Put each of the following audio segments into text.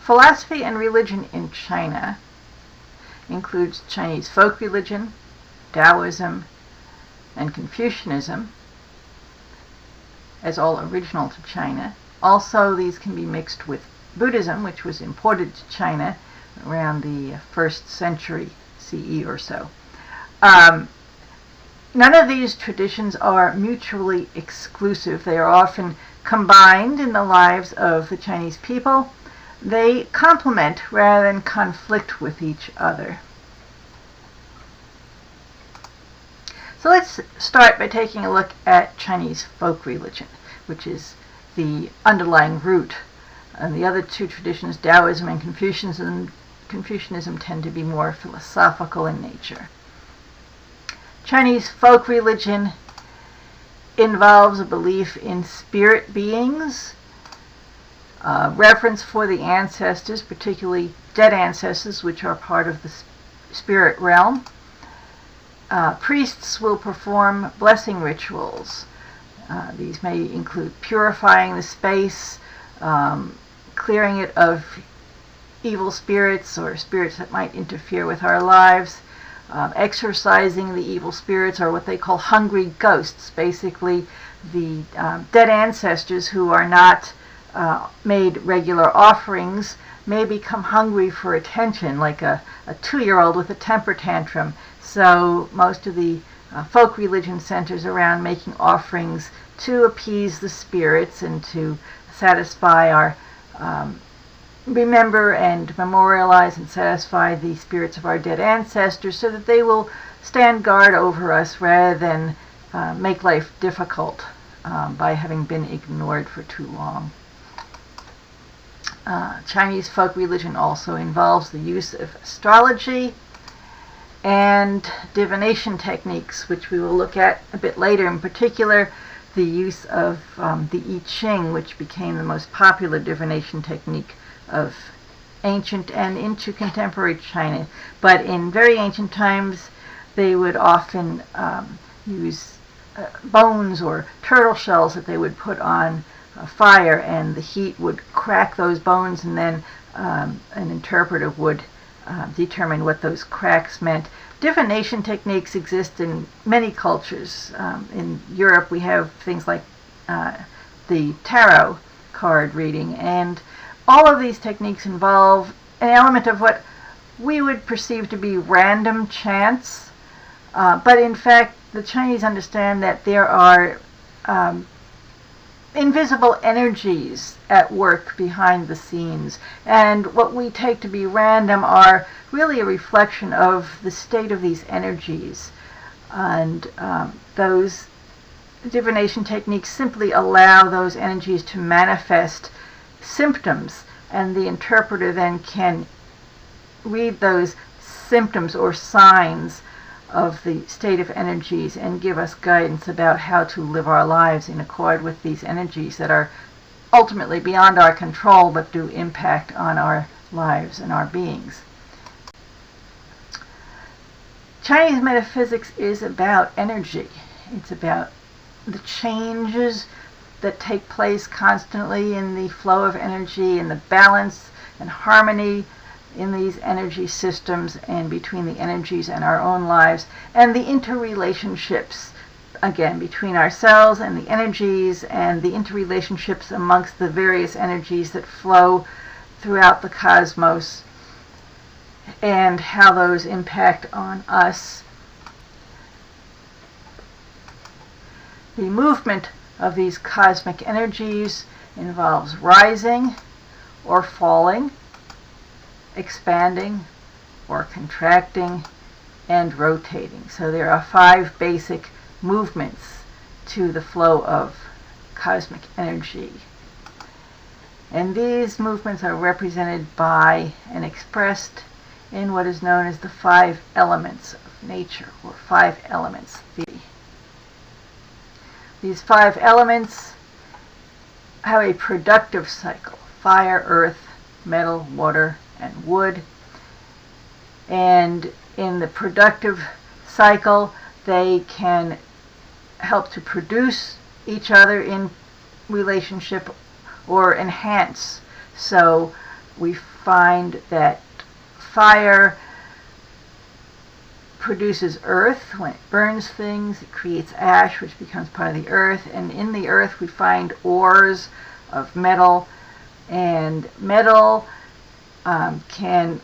Philosophy and religion in China includes Chinese folk religion, Taoism, and Confucianism as all original to China. Also, these can be mixed with Buddhism, which was imported to China around the 1st century CE or so. None of these traditions are mutually exclusive. They are often combined in the lives of the Chinese people. They complement rather than conflict with each other. So let's start by taking a look at Chinese folk religion, which is the underlying root. And the other two traditions, Taoism and Confucianism, tend to be more philosophical in nature. Chinese folk religion involves a belief in spirit beings, reverence for the ancestors, particularly dead ancestors, which are part of the spirit realm. Priests will perform blessing rituals. These may include purifying the space, clearing it of evil spirits or spirits that might interfere with our lives, exorcising the evil spirits, or what they call hungry ghosts, basically the dead ancestors who are not made regular offerings may become hungry for attention, like a 2-year-old with a temper tantrum. So most of the folk religion centers around making offerings to appease the spirits and to satisfy our remember and memorialize and satisfy the spirits of our dead ancestors so that they will stand guard over us rather than make life difficult by having been ignored for too long. Chinese folk religion also involves the use of astrology and divination techniques, which we will look at a bit later, in particular the use of the I-Ching, which became the most popular divination technique of ancient and into contemporary China. But in very ancient times, they would often use bones or turtle shells that they would put on fire, and the heat would crack those bones, and then an interpreter would determine what those cracks meant. Divination techniques exist in many cultures. In Europe, we have things like the tarot card reading, and all of these techniques involve an element of what we would perceive to be random chance, but in fact, the Chinese understand that there are invisible energies at work behind the scenes, and what we take to be random are really a reflection of the state of these energies, and those divination techniques simply allow those energies to manifest symptoms, and the interpreter then can read those symptoms or signs of the state of energies and give us guidance about how to live our lives in accord with these energies that are ultimately beyond our control but do impact on our lives and our beings. Chinese metaphysics is about energy. It's about the changes that take place constantly in the flow of energy and the balance and harmony in these energy systems and between the energies and our own lives, and the interrelationships, again, between ourselves and the energies, and the interrelationships amongst the various energies that flow throughout the cosmos, and how those impact on us. The movement of these cosmic energies involves rising or falling, expanding or contracting, and rotating. So there are 5 basic movements to the flow of cosmic energy. And these movements are represented by and expressed in what is known as the 5 elements of nature, or 5 elements. These 5 elements have a productive cycle: fire, earth, metal, water, and wood. And in the productive cycle, they can help to produce each other in relationship or enhance. So we find that fire produces earth. When it burns things, it creates ash, which becomes part of the earth. And in the earth, we find ores of metal. And metal can,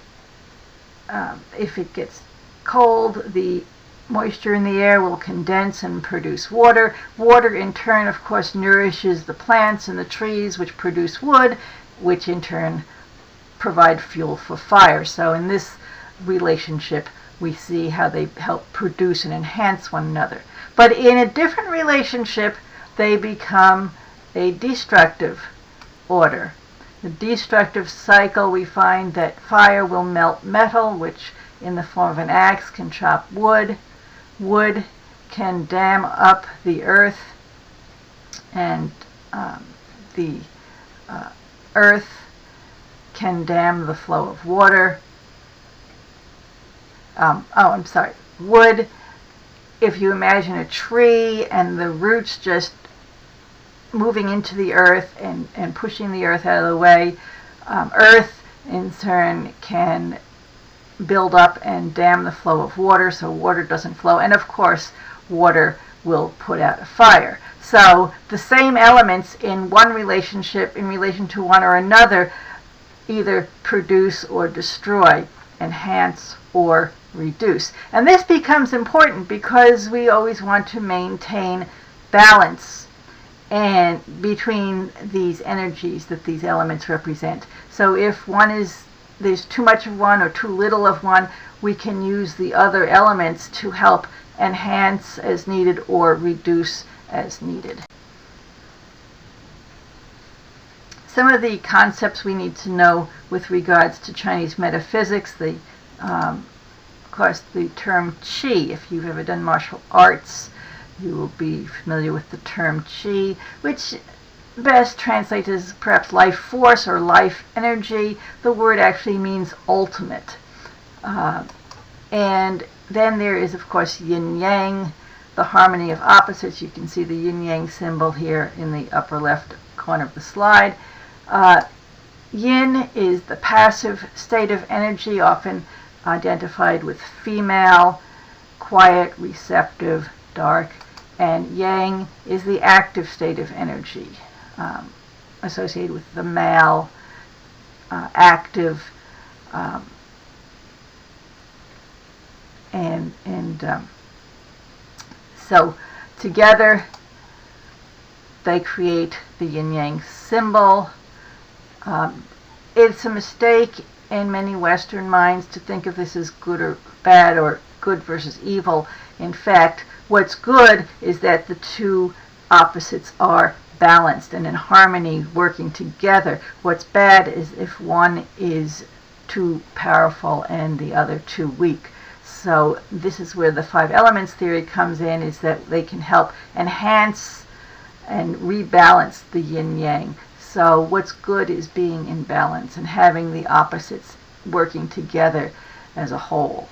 if it gets cold, the moisture in the air will condense and produce water. Water, in turn, of course, nourishes the plants and the trees, which produce wood, which in turn provide fuel for fire. So in this relationship, we see how they help produce and enhance one another. But in a different relationship, they become a destructive order. The destructive cycle, we find that fire will melt metal, which in the form of an axe can chop wood. Wood can dam up the earth, and the earth can dam the flow of water. Wood, if you imagine a tree and the roots just moving into the earth and pushing the earth out of the way, earth in turn can build up and dam the flow of water so water doesn't flow, and of course water will put out a fire. So the same elements in one relationship in relation to one or another either produce or destroy, enhance or reduce. And this becomes important because we always want to maintain balance and between these energies that these elements represent. So if there's too much of one or too little of one, we can use the other elements to help enhance as needed or reduce as needed. Some of the concepts we need to know with regards to Chinese metaphysics, of course, the term Qi. If you've ever done martial arts, you will be familiar with the term Qi, which best translates as perhaps life force or life energy. The word actually means ultimate. And then there is, of course, Yin-Yang, the harmony of opposites. You can see the Yin-Yang symbol here in the upper left corner of the slide. Yin is the passive state of energy, often identified with female, quiet, receptive, dark, and Yang is the active state of energy, associated with the male, active, so together they create the Yin-Yang symbol. It's a mistake in many Western minds to think of this as good or bad or good versus evil. In fact, what's good is that the two opposites are balanced and in harmony, working together. What's bad is if one is too powerful and the other too weak. So this is where the five elements theory comes in, is that they can help enhance and rebalance the yin-yang. So what's good is being in balance and having the opposites working together as a whole.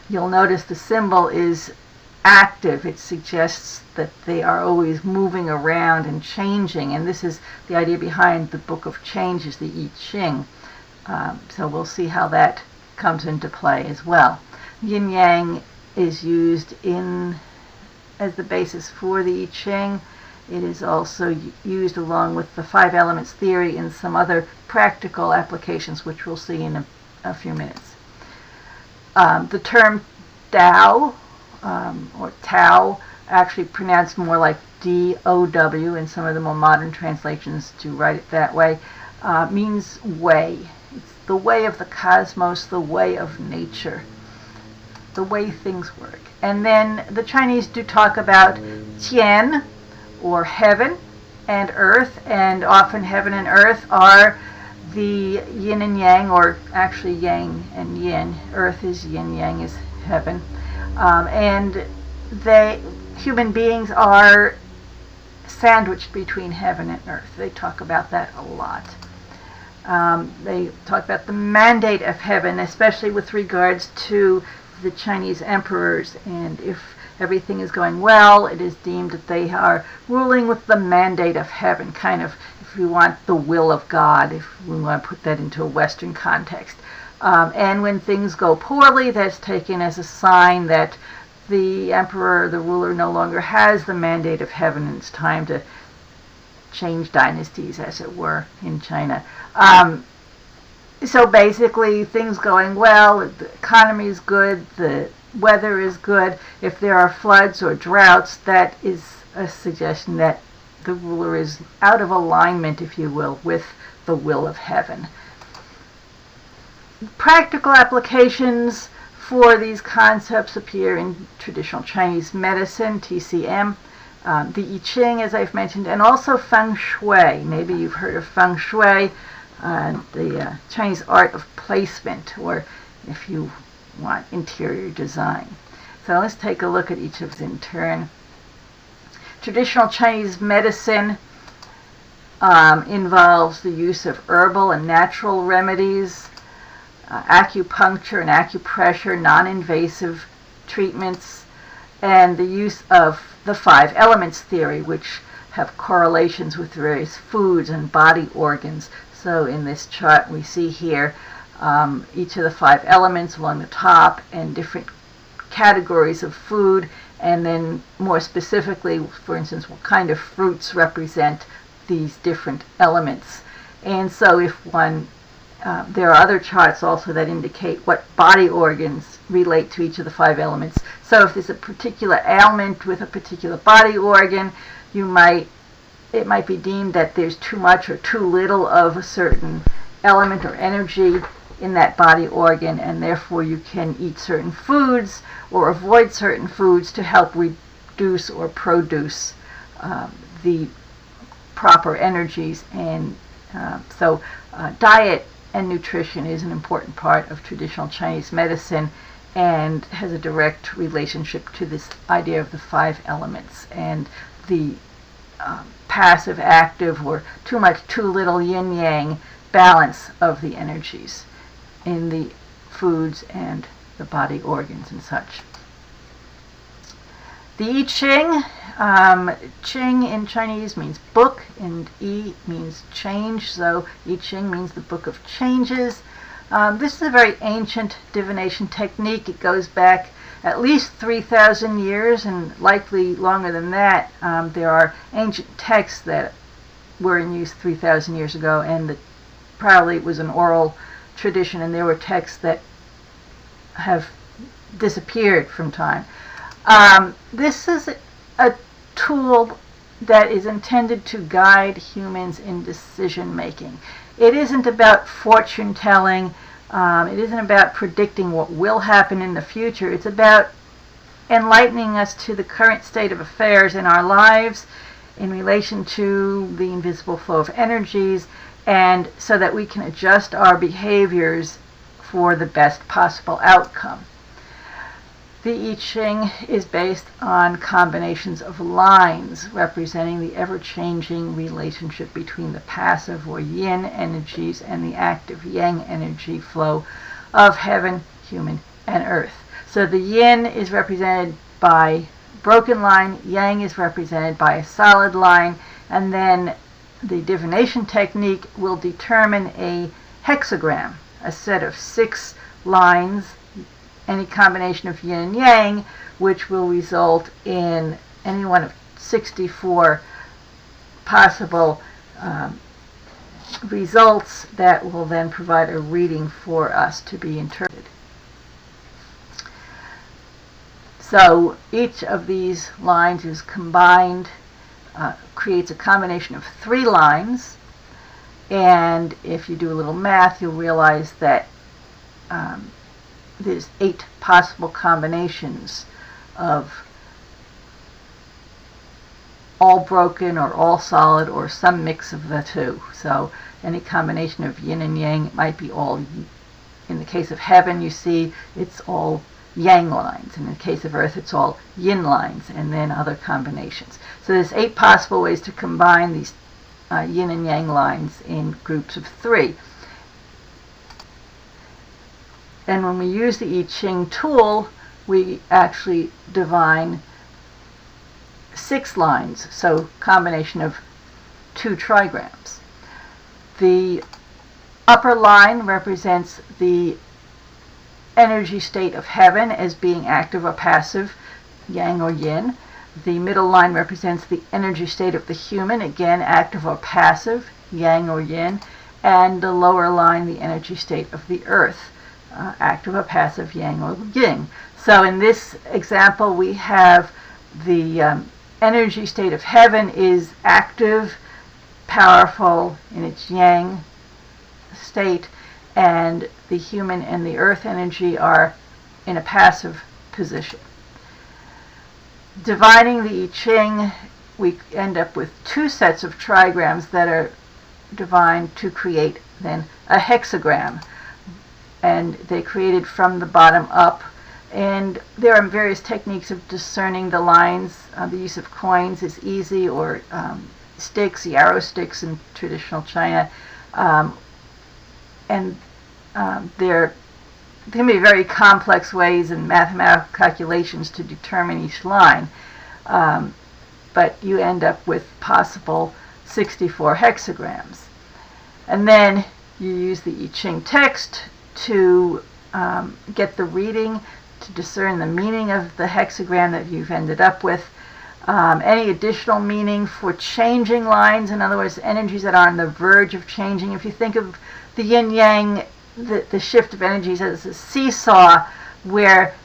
You'll notice the symbol is active. It suggests that they are always moving around and changing, and this is the idea behind the book of changes, the I-Ching. So we'll see how that comes into play as well. Yin-Yang is used as the basis for the I-Ching. It is also used along with the five elements theory in some other practical applications, which we'll see in a few minutes. The term Tao, or Tao, actually pronounced more like D-O-W in some of the more modern translations to write it that way, means way. It's the way of the cosmos, the way of nature, the way things work. And then the Chinese do talk about Tian, or heaven and earth, and often heaven and earth are the yin and yang, or actually yang and yin. Earth is yin, yang is heaven. And human beings are sandwiched between heaven and earth. They talk about that a lot. They talk about the mandate of heaven, especially with regards to the Chinese emperors, and if everything is going well, it is deemed that they are ruling with the mandate of heaven, kind of, if we want, the will of God, if we want to put that into a Western context. And when things go poorly, that's taken as a sign that the emperor, the ruler, no longer has the mandate of heaven, and it's time to change dynasties, as it were, in China. So basically, things going well, the economy is good, the weather is good. If there are floods or droughts, that is a suggestion that the ruler is out of alignment, if you will, with the will of heaven. Practical applications for these concepts appear in traditional Chinese medicine, TCM, the I-Ching, as I've mentioned, and also Feng Shui. Maybe you've heard of Feng Shui, the Chinese art of placement, or if you want, interior design. So let's take a look at each of them in turn. Traditional Chinese medicine involves the use of herbal and natural remedies, acupuncture and acupressure, non-invasive treatments, and the use of the 5 elements theory, which have correlations with various foods and body organs. So in this chart we see here each of the 5 elements along the top and different categories of food, and then more specifically, for instance, what kind of fruits represent these different elements. And so if one there are other charts also that indicate what body organs relate to each of the 5 elements. So if there's a particular ailment with a particular body organ, it might be deemed that there's too much or too little of a certain element or energy in that body organ, and therefore you can eat certain foods or avoid certain foods to help reduce or produce the proper energies. And so diet and nutrition is an important part of traditional Chinese medicine and has a direct relationship to this idea of the 5 elements and the passive, active, or too much, too little yin-yang balance of the energies in the foods and the body organs and such. The I-Ching, Ching in Chinese means book, and I means change, so I-Ching means the book of changes. This is a very ancient divination technique. It goes back at least 3,000 years, and likely longer than that. There are ancient texts that were in use 3,000 years ago, and probably it was an oral tradition, and there were texts that have disappeared from time. This is a tool that is intended to guide humans in decision making. It isn't about fortune telling. It isn't about predicting what will happen in the future. It's about enlightening us to the current state of affairs in our lives in relation to the invisible flow of energies, and so that we can adjust our behaviors for the best possible outcome. The I-Ching is based on combinations of lines representing the ever-changing relationship between the passive or yin energies and the active yang energy flow of heaven, human, and earth. So the yin is represented by broken line, yang is represented by a solid line, and then the divination technique will determine a hexagram, a set of 6 lines, any combination of yin and yang, which will result in any one of 64 possible results that will then provide a reading for us to be interpreted. So each of these lines is combined, creates a combination of 3 lines, and if you do a little math, you'll realize that there's 8 possible combinations of all broken or all solid or some mix of the two. So any combination of yin and yang, it might be all, in the case of heaven, you see it's all yang lines. In the case of earth, it's all yin lines, and then other combinations. So there's 8 possible ways to combine these yin and yang lines in groups of 3. And when we use the I-Ching tool, we actually divine 6 lines, so combination of 2 trigrams. The upper line represents the energy state of heaven as being active or passive, yang or yin. The middle line represents the energy state of the human, again active or passive, yang or yin. And the lower line, the energy state of the earth, active or passive, yang or yin. So in this example, we have the energy state of heaven is active, powerful in its yang state, and the human and the earth energy are in a passive position. Dividing the I Ching, we end up with 2 sets of trigrams that are divined to create then a hexagram, and they're created from the bottom up. And there are various techniques of discerning the lines. The use of coins is easy, or sticks, yarrow sticks in traditional China, and there can be very complex ways and mathematical calculations to determine each line, but you end up with possible 64 hexagrams. And then you use the I Ching text to get the reading, to discern the meaning of the hexagram that you've ended up with. Any additional meaning for changing lines, in other words, energies that are on the verge of changing. If you think of the yin-yang, the shift of energies as a seesaw, where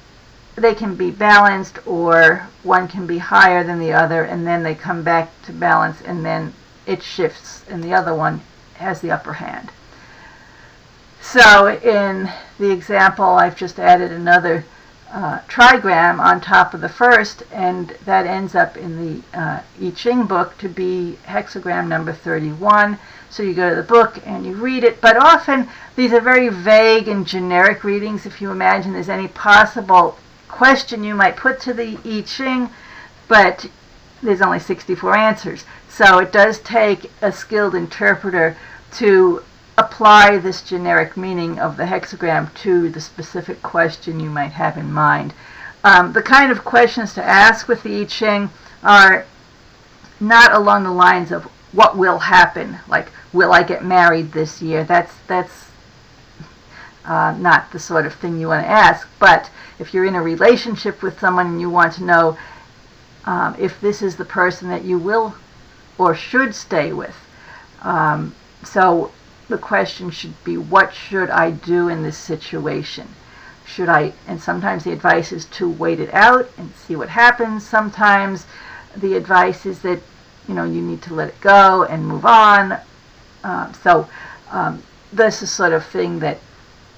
they can be balanced, or one can be higher than the other, and then they come back to balance, and then it shifts, and the other one has the upper hand. So in the example, I've just added another trigram on top of the first, and that ends up in the I Ching book to be hexagram number 31. So you go to the book and you read it, but often these are very vague and generic readings. If you imagine there's any possible question you might put to the I Ching, but there's only 64 answers. So it does take a skilled interpreter to apply this generic meaning of the hexagram to the specific question you might have in mind. The kind of questions to ask with the I Ching are not along the lines of what will happen, like will I get married this year. That's not the sort of thing you want to ask. But if you're in a relationship with someone and you want to know if this is the person that you will or should stay with. So the question should be, what should I do in this situation? Should I, and sometimes the advice is to wait it out and see what happens. Sometimes the advice is that, you need to let it go and move on. This is sort of thing that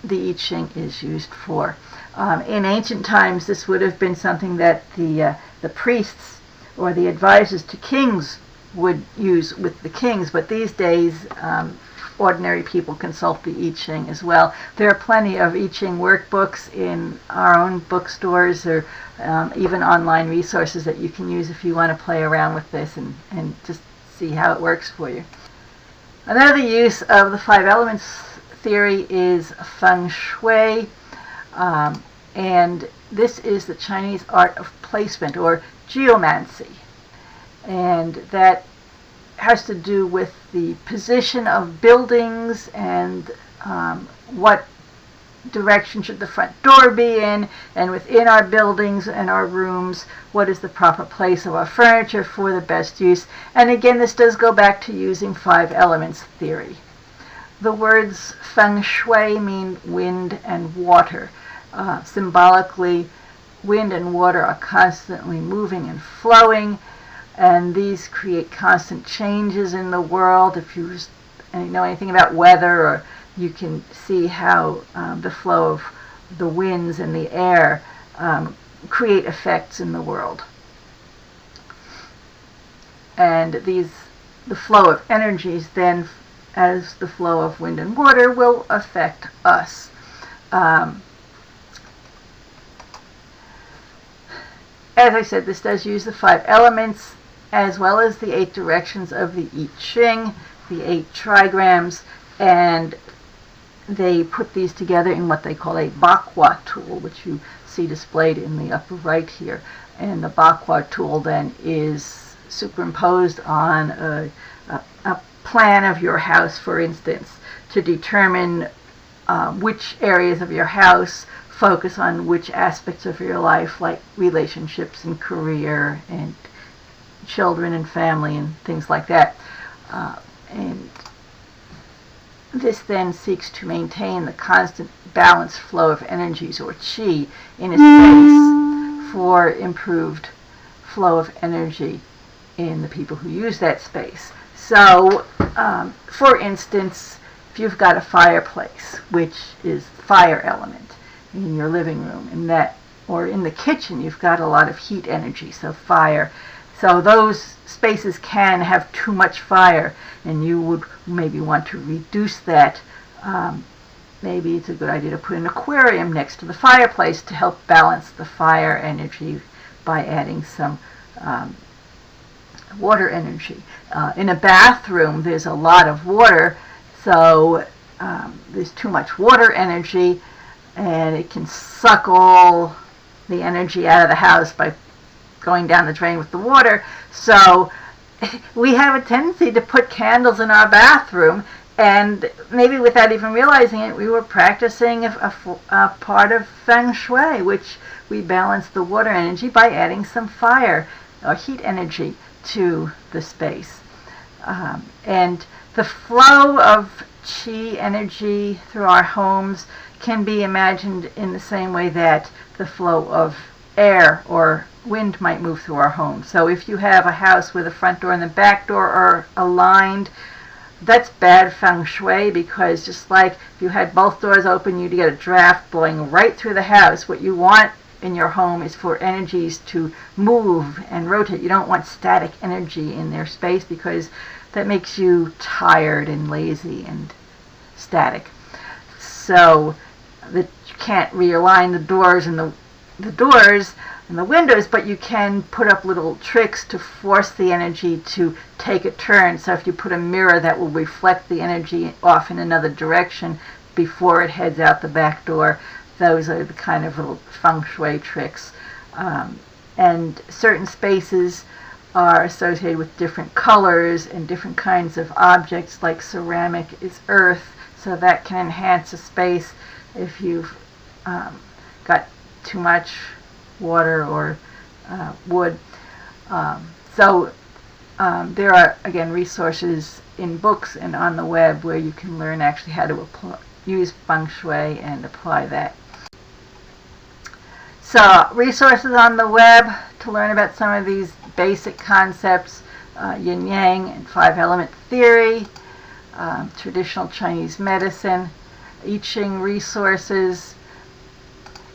the I Ching is used for. In ancient times, this would have been something that the priests or the advisors to kings would use with the kings, but these days ordinary people consult the I Ching as well. There are plenty of I Ching workbooks in our own bookstores, or even online resources that you can use if you want to play around with this and just see how it works for you. Another use of the 5 elements theory is Feng Shui, and this is the Chinese art of placement, or geomancy, and that has to do with the position of buildings and what direction should the front door be in, and within our buildings and our rooms, what is the proper place of our furniture for the best use. And again, this does go back to using 5 elements theory. The words Feng Shui mean wind and water. Symbolically, wind and water are constantly moving and flowing, and these create constant changes in the world. If you know anything about weather, or you can see how the flow of the winds and the air create effects in the world. And the flow of energies then, as the flow of wind and water, will affect us. As I said, this does use the 5 elements as well as the 8 directions of the I Ching, the 8 trigrams, and they put these together in what they call a bakwa tool, which you see displayed in the upper right here. And the Bakwa tool then is superimposed on a plan of your house, for instance, to determine which areas of your house focus on which aspects of your life, like relationships and career and children and family and things like that. And this then seeks to maintain the constant balanced flow of energies, or qi, in a space for improved flow of energy in the people who use that space. So, for instance, if you've got a fireplace, which is fire element, in your living room, or in the kitchen, you've got a lot of heat energy, so fire. So those spaces can have too much fire, and you would maybe want to reduce that. Maybe it's a good idea to put an aquarium next to the fireplace to help balance the fire energy by adding some water energy. In a bathroom, there's a lot of water, so there's too much water energy, and it can suck all the energy out of the house by going down the drain with the water. So we have a tendency to put candles in our bathroom, and maybe without even realizing it, we were practicing a part of Feng Shui, which we balance the water energy by adding some fire or heat energy to the space. And the flow of qi energy through our homes can be imagined in the same way that the flow of air or wind might move through our home. So if you have a house where the front door and the back door are aligned, that's bad feng shui, because just like if you had both doors open, you'd get a draft blowing right through the house. What you want in your home is for energies to move and rotate. You don't want static energy in their space, because that makes you tired and lazy and static. So that you can't realign the doors and the windows, but you can put up little tricks to force the energy to take a turn. So if you put a mirror that will reflect the energy off in another direction before it heads out the back door, those are the kind of little feng shui tricks. And certain spaces are associated with different colors and different kinds of objects, like ceramic is earth, so that can enhance a space if you've got too much water or wood. So there are, again, resources in books and on the web where you can learn actually how to use feng shui and apply that. So resources on the web to learn about some of these basic concepts: Yin-Yang and Five Element theory, traditional Chinese medicine, I-Ching resources,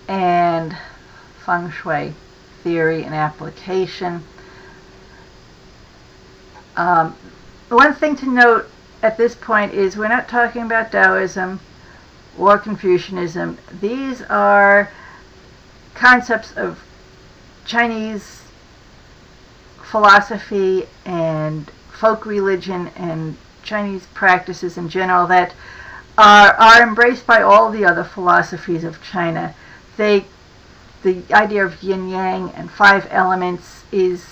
and feng shui theory and application. One thing to note at this point is we're not talking about Taoism or Confucianism. These are concepts of Chinese philosophy and folk religion and Chinese practices in general that are embraced by all the other philosophies of China. The idea of yin-yang and five elements is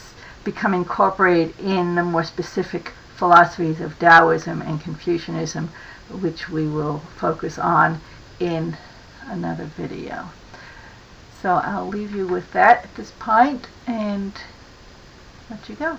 become incorporated in the more specific philosophies of Taoism and Confucianism, which we will focus on in another video. So I'll leave you with that at this point and let you go.